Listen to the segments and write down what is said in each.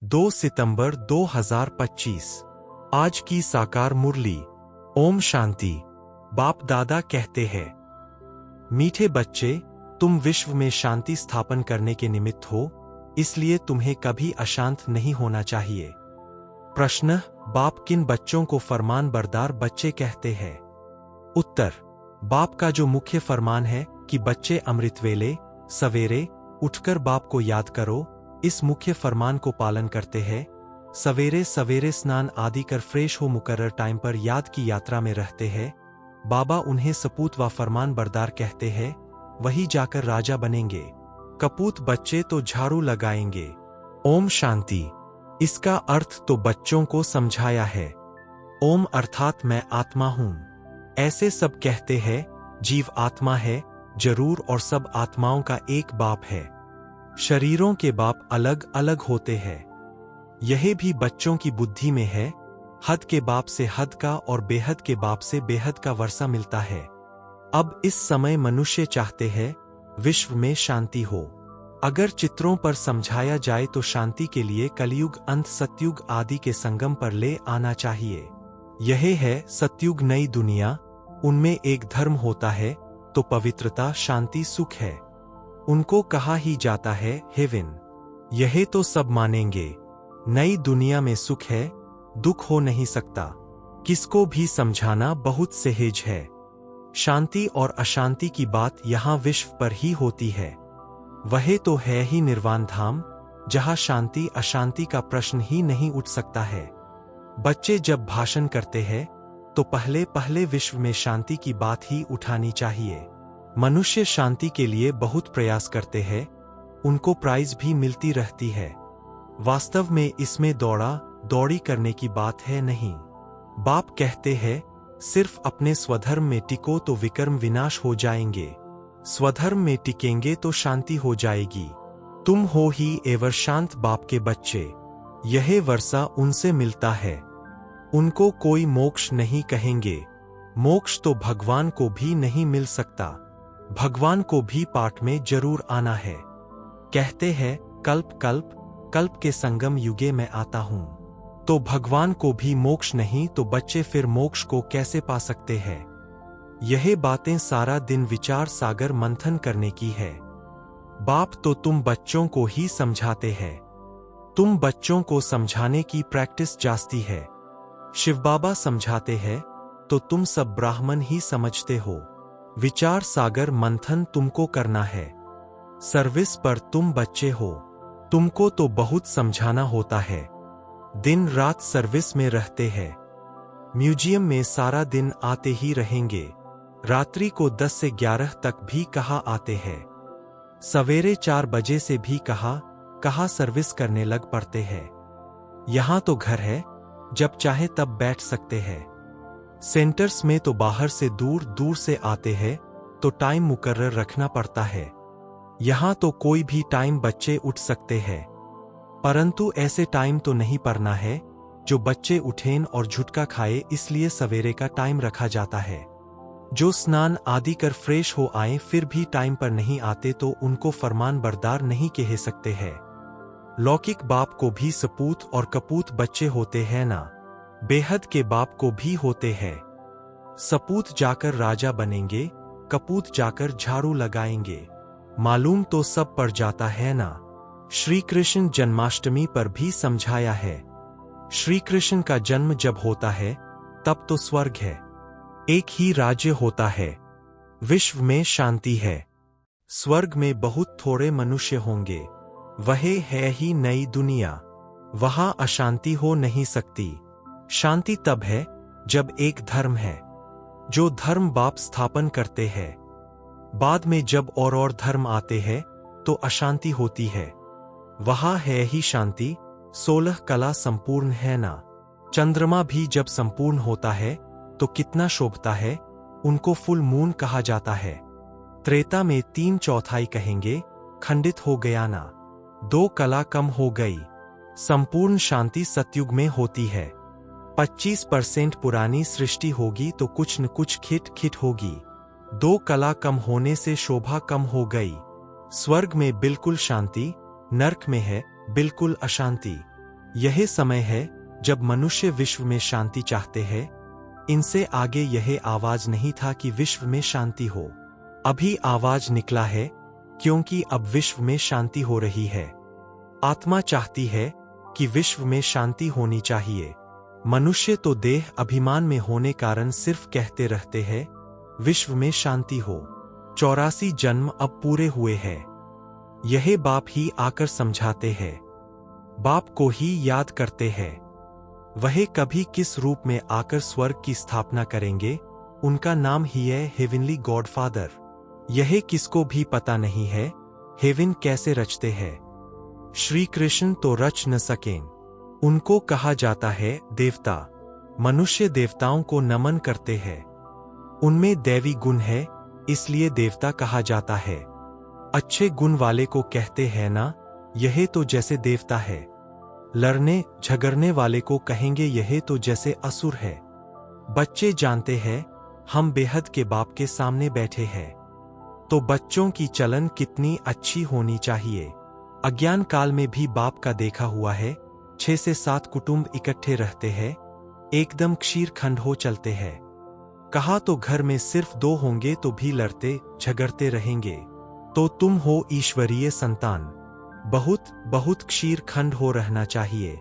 2 सितंबर 2025। आज की साकार मुरली। ओम शांति। बाप दादा कहते हैं, मीठे बच्चे, तुम विश्व में शांति स्थापन करने के निमित्त हो, इसलिए तुम्हें कभी अशांत नहीं होना चाहिए। प्रश्न, बाप किन बच्चों को फरमान बरदार बच्चे कहते हैं? उत्तर, बाप का जो मुख्य फरमान है कि बच्चे अमृतवेले सवेरे उठकर बाप को याद करो, इस मुख्य फरमान को पालन करते हैं। सवेरे सवेरे स्नान आदि कर फ्रेश हो मुकर्रर टाइम पर याद की यात्रा में रहते हैं। बाबा उन्हें सपूत व फरमान बरदार कहते हैं, वही जाकर राजा बनेंगे। कपूत बच्चे तो झाड़ू लगाएंगे। ओम शांति। इसका अर्थ तो बच्चों को समझाया है। ओम अर्थात मैं आत्मा हूं। ऐसे सब कहते हैं, जीव आत्मा है जरूर, और सब आत्माओं का एक बाप है। शरीरों के बाप अलग अलग होते हैं। यह भी बच्चों की बुद्धि में है। हद के बाप से हद का और बेहद के बाप से बेहद का वर्षा मिलता है। अब इस समय मनुष्य चाहते हैं विश्व में शांति हो। अगर चित्रों पर समझाया जाए तो शांति के लिए कलयुग अंत सतयुग आदि के संगम पर ले आना चाहिए। यह है सतयुग नई दुनिया। उनमें एक धर्म होता है तो पवित्रता शांति सुख है। उनको कहा ही जाता है हेवन। यह तो सब मानेंगे। नई दुनिया में सुख है, दुख हो नहीं सकता। किसको भी समझाना बहुत सहज है। शांति और अशांति की बात यहाँ विश्व पर ही होती है। वह तो है ही निर्वाण धाम, जहाँ शांति अशांति का प्रश्न ही नहीं उठ सकता है। बच्चे जब भाषण करते हैं तो पहले पहले विश्व में शांति की बात ही उठानी चाहिए। मनुष्य शांति के लिए बहुत प्रयास करते हैं, उनको प्राइज भी मिलती रहती है। वास्तव में इसमें दौड़ा दौड़ी करने की बात है नहीं। बाप कहते हैं, सिर्फ अपने स्वधर्म में टिको तो विकर्म विनाश हो जाएंगे। स्वधर्म में टिकेंगे तो शांति हो जाएगी। तुम हो ही एवर शांत बाप के बच्चे। यह वर्षा उनसे मिलता है। उनको कोई मोक्ष नहीं कहेंगे। मोक्ष तो भगवान को भी नहीं मिल सकता। भगवान को भी पाठ में जरूर आना है। कहते हैं कल्प कल्प कल्प के संगम युगे में आता हूं। तो भगवान को भी मोक्ष नहीं तो बच्चे फिर मोक्ष को कैसे पा सकते हैं? यह बातें सारा दिन विचार सागर मंथन करने की है। बाप तो तुम बच्चों को ही समझाते हैं। तुम बच्चों को समझाने की प्रैक्टिस जास्ती है। शिव बाबा समझाते हैं तो तुम सब ब्राह्मण ही समझते हो। विचार सागर मंथन तुमको करना है। सर्विस पर तुम बच्चे हो। तुमको तो बहुत समझाना होता है। दिन रात सर्विस में रहते हैं। म्यूजियम में सारा दिन आते ही रहेंगे। रात्रि को 10 से 11 तक भी कहाँ आते हैं। सवेरे 4 बजे से भी कहाँ सर्विस करने लग पड़ते हैं। यहाँ तो घर है, जब चाहे तब बैठ सकते हैं। सेंटर्स में तो बाहर से दूर दूर से आते हैं तो टाइम मुकर्रर रखना पड़ता है। यहाँ तो कोई भी टाइम बच्चे उठ सकते हैं, परंतु ऐसे टाइम तो नहीं पढ़ना है जो बच्चे उठें और झुटका खाए, इसलिए सवेरे का टाइम रखा जाता है। जो स्नान आदि कर फ्रेश हो आए फिर भी टाइम पर नहीं आते तो उनको फरमान बरदार नहीं कह सकते हैं। लौकिक बाप को भी सपूत और कपूत बच्चे होते हैं ना, बेहद के बाप को भी होते हैं। सपूत जाकर राजा बनेंगे, कपूत जाकर झाड़ू लगाएंगे। मालूम तो सब पड़ जाता है ना। श्री कृष्ण जन्माष्टमी पर भी समझाया है। श्री कृष्ण का जन्म जब होता है तब तो स्वर्ग है, एक ही राज्य होता है। विश्व में शांति है। स्वर्ग में बहुत थोड़े मनुष्य होंगे। वह है ही नई दुनिया। वहां अशांति हो नहीं सकती। शांति तब है जब एक धर्म है, जो धर्म बाप स्थापन करते हैं। बाद में जब और धर्म आते हैं तो अशांति होती है। वहां है ही शांति। 16 कला संपूर्ण है ना। चंद्रमा भी जब संपूर्ण होता है तो कितना शोभता है। उनको फुल मून कहा जाता है। त्रेता में 3/4 कहेंगे खंडित हो गया ना। 2 कला कम हो गई। संपूर्ण शांति सतयुग में होती है। 25% पुरानी सृष्टि होगी तो कुछ न कुछ खिट खिट होगी। 2 कला कम होने से शोभा कम हो गई। स्वर्ग में बिल्कुल शांति, नर्क में है बिल्कुल अशांति। यह समय है जब मनुष्य विश्व में शांति चाहते हैं। इनसे आगे यह आवाज नहीं था कि विश्व में शांति हो। अभी आवाज निकला है, क्योंकि अब विश्व में शांति हो रही है। आत्मा चाहती है कि विश्व में शांति होनी चाहिए। मनुष्य तो देह अभिमान में होने कारण सिर्फ कहते रहते हैं विश्व में शांति हो। 84 जन्म अब पूरे हुए हैं। यह बाप ही आकर समझाते हैं, बाप को ही याद करते हैं। वह कभी किस रूप में आकर स्वर्ग की स्थापना करेंगे, उनका नाम ही है हेवनली गॉडफादर। यह किसको भी पता नहीं है हेवन कैसे रचते हैं। श्री कृष्ण तो रच न सकें। उनको कहा जाता है देवता। मनुष्य देवताओं को नमन करते हैं। उनमें दैवी गुण है, इसलिए देवता कहा जाता है। अच्छे गुण वाले को कहते हैं ना, यह तो जैसे देवता है। लड़ने झगड़ने वाले को कहेंगे यह तो जैसे असुर है। बच्चे जानते हैं हम बेहद के बाप के सामने बैठे हैं, तो बच्चों की चलन कितनी अच्छी होनी चाहिए। अज्ञान काल में भी बाप का देखा हुआ है, 6 से 7 कुटुंब इकट्ठे रहते हैं, एकदम क्षीर खंड हो चलते हैं। कहा तो घर में सिर्फ 2 होंगे तो भी लड़ते झगड़ते रहेंगे, तो तुम हो ईश्वरीय संतान। बहुत बहुत क्षीर खंड हो रहना चाहिए।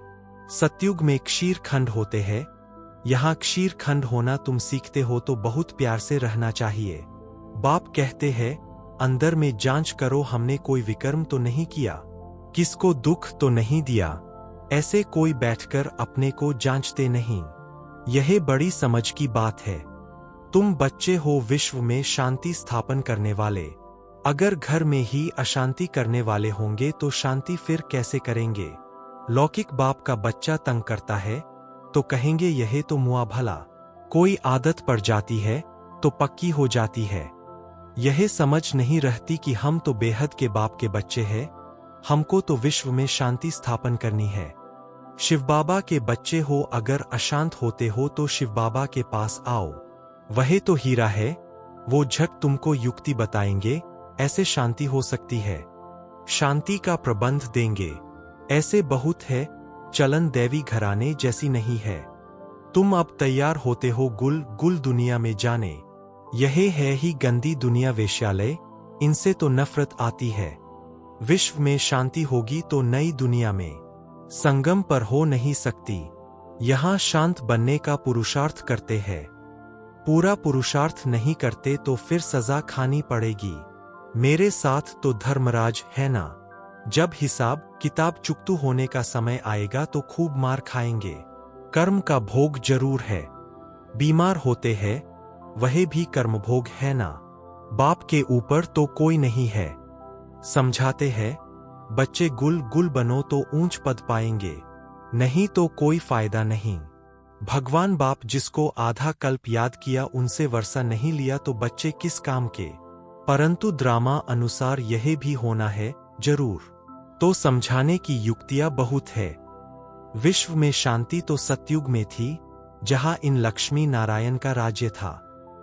सतयुग में क्षीर खंड होते हैं, यहाँ क्षीर खंड होना तुम सीखते हो तो बहुत प्यार से रहना चाहिए। बाप कहते हैं अंदर में जांच करो, हमने कोई विकर्म तो नहीं किया, किसको दुख तो नहीं दिया। ऐसे कोई बैठकर अपने को जांचते नहीं। यह बड़ी समझ की बात है। तुम बच्चे हो विश्व में शांति स्थापन करने वाले। अगर घर में ही अशांति करने वाले होंगे तो शांति फिर कैसे करेंगे। लौकिक बाप का बच्चा तंग करता है तो कहेंगे यह तो मुआ भला। कोई आदत पड़ जाती है तो पक्की हो जाती है। यह समझ नहीं रहती कि हम तो बेहद के बाप के बच्चे हैं, हमको तो विश्व में शांति स्थापन करनी है। शिव बाबा के बच्चे हो, अगर अशांत होते हो तो शिव बाबा के पास आओ। वह तो हीरा है, वो झट तुमको युक्ति बताएंगे, ऐसे शांति हो सकती है, शांति का प्रबंध देंगे। ऐसे बहुत है, चलन दैवी घराने जैसी नहीं है। तुम अब तैयार होते हो गुल गुल दुनिया में जाने। यह है ही गंदी दुनिया वेश्यालय, इनसे तो नफरत आती है। विश्व में शांति होगी तो नई दुनिया में संगम पर हो नहीं सकती। यहाँ शांत बनने का पुरुषार्थ करते हैं। पूरा पुरुषार्थ नहीं करते तो फिर सजा खानी पड़ेगी। मेरे साथ तो धर्मराज है ना। जब हिसाब किताब चुकतू होने का समय आएगा तो खूब मार खाएंगे। कर्म का भोग जरूर है। बीमार होते हैं वह भी कर्म भोग है ना। बाप के ऊपर तो कोई नहीं है। समझाते हैं बच्चे गुल गुल बनो तो ऊंच पद पाएंगे, नहीं तो कोई फायदा नहीं। भगवान बाप जिसको आधा कल्प याद किया उनसे वर्षा नहीं लिया तो बच्चे किस काम के। परंतु ड्रामा अनुसार यह भी होना है जरूर, तो समझाने की युक्तियां बहुत है। विश्व में शांति तो सतयुग में थी, जहां इन लक्ष्मी नारायण का राज्य था।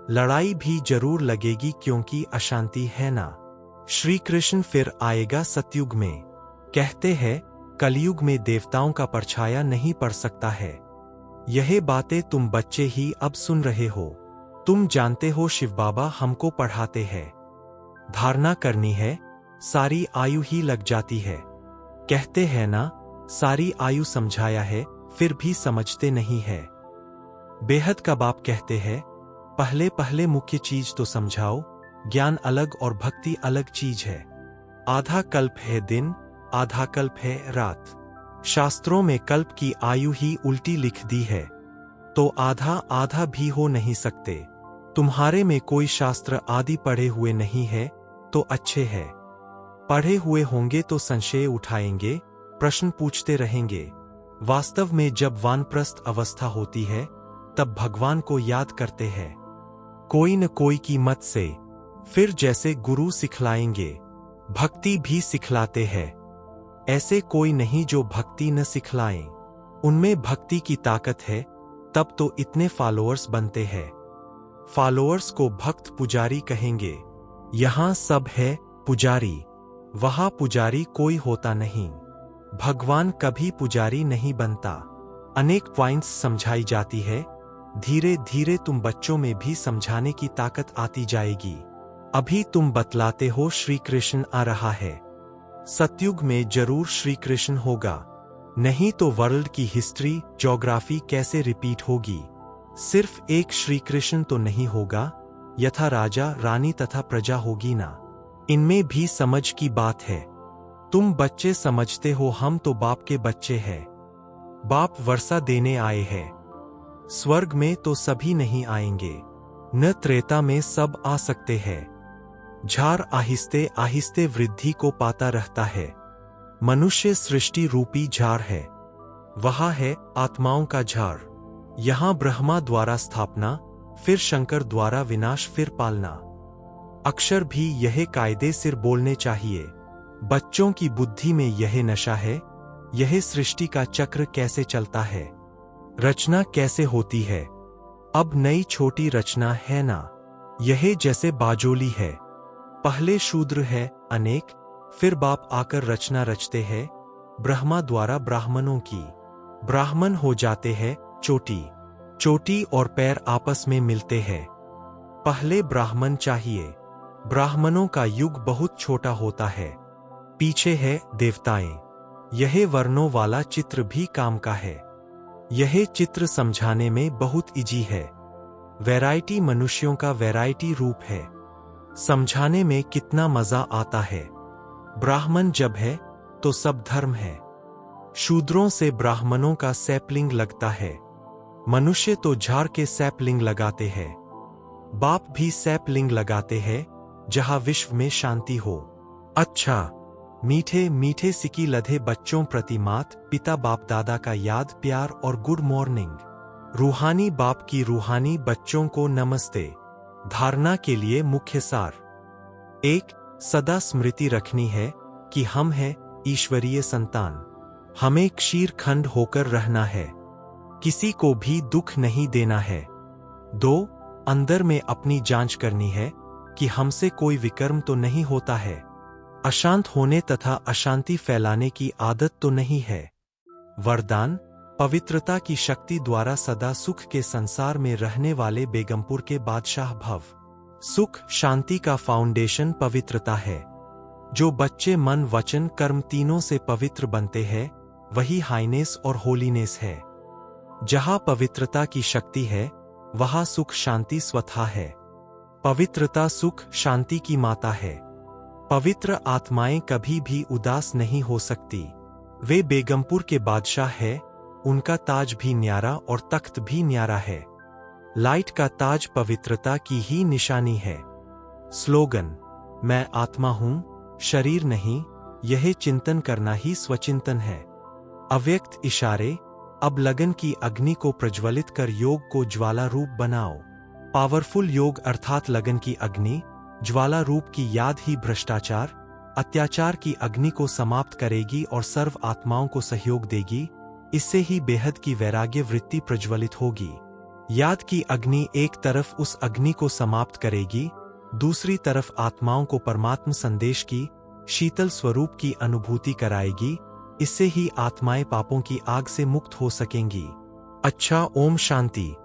लड़ाई भी जरूर लगेगी क्योंकि अशांति है ना। श्री कृष्ण फिर आएगा सतयुग में। कहते हैं कलयुग में देवताओं का परछाया नहीं पड़ सकता है। यह बातें तुम बच्चे ही अब सुन रहे हो। तुम जानते हो शिव बाबा हमको पढ़ाते हैं। धारणा करनी है, सारी आयु ही लग जाती है। कहते हैं ना सारी आयु समझाया है, फिर भी समझते नहीं है। बेहद का बाप कहते हैं पहले पहले मुख्य चीज तो समझाओ, ज्ञान अलग और भक्ति अलग चीज है। आधा कल्प है दिन, आधा कल्प है रात। शास्त्रों में कल्प की आयु ही उल्टी लिख दी है, तो आधा आधा भी हो नहीं सकते। तुम्हारे में कोई शास्त्र आदि पढ़े हुए नहीं है तो अच्छे है। पढ़े हुए होंगे तो संशय उठाएंगे, प्रश्न पूछते रहेंगे। वास्तव में जब वानप्रस्थ अवस्था होती है तब भगवान को याद करते हैं, कोई न कोई की मत से। फिर जैसे गुरु सिखलाएंगे भक्ति भी सिखलाते हैं। ऐसे कोई नहीं जो भक्ति न सिखलाएं। उनमें भक्ति की ताकत है, तब तो इतने फॉलोअर्स बनते हैं। फॉलोअर्स को भक्त पुजारी कहेंगे। यहां सब है पुजारी, वहां पुजारी कोई होता नहीं। भगवान कभी पुजारी नहीं बनता। अनेक पॉइंट्स समझाई जाती है। धीरे धीरे तुम बच्चों में भी समझाने की ताकत आती जाएगी। अभी तुम बतलाते हो श्री कृष्ण आ रहा है। सतयुग में जरूर श्री कृष्ण होगा, नहीं तो वर्ल्ड की हिस्ट्री ज्योग्राफी कैसे रिपीट होगी। सिर्फ एक श्री कृष्ण तो नहीं होगा, यथा राजा रानी तथा प्रजा होगी ना। इनमें भी समझ की बात है। तुम बच्चे समझते हो, हम तो बाप के बच्चे हैं। बाप वर्षा देने आए हैं। स्वर्ग में तो सभी नहीं आएंगे, न त्रेता में सब आ सकते हैं। झार आहिस्ते आहिस्ते वृद्धि को पाता रहता है। मनुष्य सृष्टि रूपी झार है। वहाँ है आत्माओं का झार। यहाँ ब्रह्मा द्वारा स्थापना, फिर शंकर द्वारा विनाश, फिर पालना। अक्षर भी यह कायदे सिर बोलने चाहिए। बच्चों की बुद्धि में यह नशा है। यह सृष्टि का चक्र कैसे चलता है, रचना कैसे होती है। अब नई छोटी रचना है ना, यह जैसे बाजोली है। पहले शूद्र है अनेक, फिर बाप आकर रचना रचते हैं ब्रह्मा द्वारा ब्राह्मणों की। ब्राह्मण हो जाते हैं चोटी। चोटी और पैर आपस में मिलते हैं। पहले ब्राह्मण चाहिए। ब्राह्मणों का युग बहुत छोटा होता है। पीछे है देवताएं। यह वर्णों वाला चित्र भी काम का है। यह चित्र समझाने में बहुत इजी है। वैरायटी मनुष्यों का वैरायटी रूप है। समझाने में कितना मजा आता है। ब्राह्मण जब है तो सब धर्म है। शूद्रों से ब्राह्मणों का सैपलिंग लगता है। मनुष्य तो झाड़ के सैपलिंग लगाते हैं। बाप भी सैपलिंग लगाते हैं, जहां विश्व में शांति हो। अच्छा, मीठे मीठे सिकी लधे बच्चों प्रति मात पिता बाप दादा का याद प्यार और गुड मॉर्निंग। रूहानी बाप की रूहानी बच्चों को नमस्ते। धारणा के लिए मुख्य सार। 1. सदा स्मृति रखनी है कि हम हैं ईश्वरीय संतान। हमें क्षीर खंड होकर रहना है। किसी को भी दुख नहीं देना है। 2. अंदर में अपनी जांच करनी है कि हमसे कोई विकर्म तो नहीं होता है। अशांत होने तथा अशांति फैलाने की आदत तो नहीं है। वरदान, पवित्रता की शक्ति द्वारा सदा सुख के संसार में रहने वाले बेगमपुर के बादशाह भव। सुख शांति का फाउंडेशन पवित्रता है। जो बच्चे मन वचन कर्म तीनों से पवित्र बनते हैं, वही हाईनेस और होलीनेस है। जहां पवित्रता की शक्ति है, वहां सुख शांति स्वतः है। पवित्रता सुख शांति की माता है। पवित्र आत्माएं कभी भी उदास नहीं हो सकती। वे बेगमपुर के बादशाह है। उनका ताज भी न्यारा और तख्त भी न्यारा है। लाइट का ताज पवित्रता की ही निशानी है। स्लोगन, मैं आत्मा हूं, शरीर नहीं। यह चिंतन करना ही स्वचिंतन है। अव्यक्त इशारे, अब लगन की अग्नि को प्रज्वलित कर योग को ज्वाला रूप बनाओ। पावरफुल योग अर्थात लगन की अग्नि, ज्वाला रूप की याद ही भ्रष्टाचार, अत्याचार की अग्नि को समाप्त करेगी और सर्व आत्माओं को सहयोग देगी। इससे ही बेहद की वैराग्य वृत्ति प्रज्वलित होगी। याद की अग्नि एक तरफ उस अग्नि को समाप्त करेगी, दूसरी तरफ आत्माओं को परमात्म संदेश की शीतल स्वरूप की अनुभूति कराएगी। इससे ही आत्माएं पापों की आग से मुक्त हो सकेंगी। अच्छा, ओम शांति।